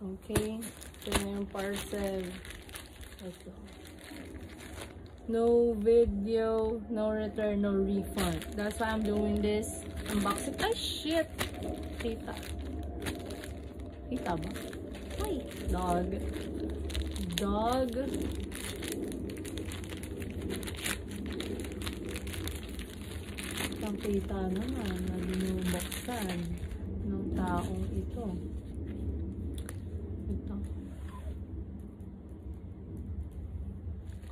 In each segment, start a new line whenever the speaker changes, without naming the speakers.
Okay. Ito na yung parcel. Ito. No video, no return, no refund. That's why I'm doing this unboxing. Ay, shit! Kita. Kita ba? Ay, dog. Dog. Ang kita naman na binubuksan ng taong ito. Ito.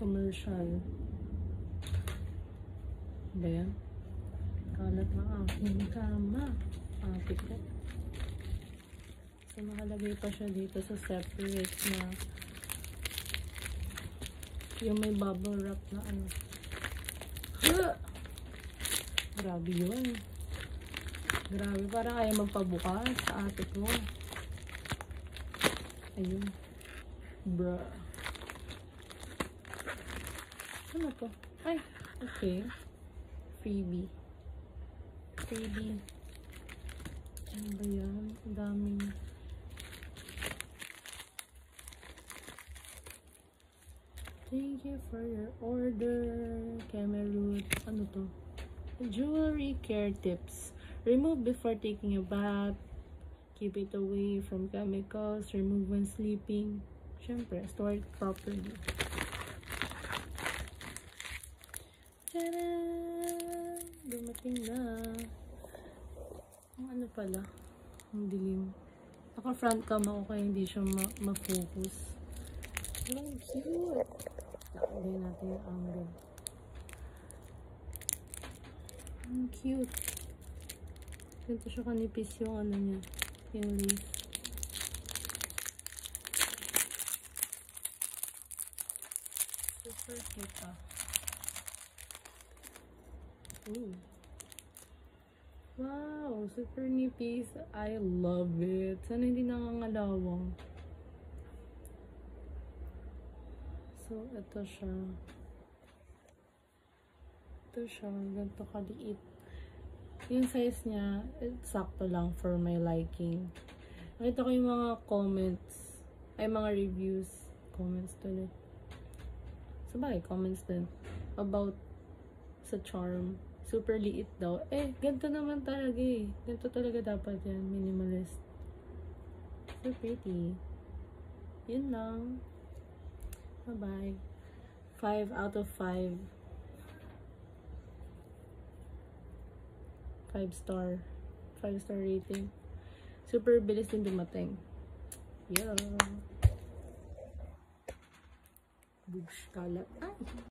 Commercial. Ba yan? Kalat ng aking kama. Pikit. So, nakalagay pa siya dito sa separate na yung may bubble wrap na ano. Grabe yun. Grabe, parang kaya magpabukas sa ate ko. Ayun. Bruh. Ano to? Ay, okay. Freebie. Freebie. Ano ba yan? Ang daming. Thank you for your order. Cameroon. Ano to? Jewelry care tips. Remove before taking a bath. Keep it away from chemicals. Remove when sleeping. Siyempre, store it properly. Tadaan! Dumating na. Ang ano pala? Ang dilim. Naka-front cam ako kaya hindi siya ma-focus. Ang cute! Nakagay natin yung angle. Ang cute. Ganito siya kanipis yung ano niya. Yung leaf. Super cute ah. Ooh. Wow! Super nipis. I love it. Sana hindi nangangalawang. So, ito siya. Ito siya. Ganito kaliit. Yung size niya, sakto lang for my liking. Nakita ko yung mga comments, ay mga reviews, comments tuloy. Sabay, comments din. About sa charm. Super liit daw. Eh, ganito naman talaga eh. Ganito talaga dapat yan. Minimalist. So pretty. Yun lang. Bye-bye. 5 out of 5. 5-star. 5-star rating. Super bilis din dumating. Yeah. Boosh, kalat. Ay!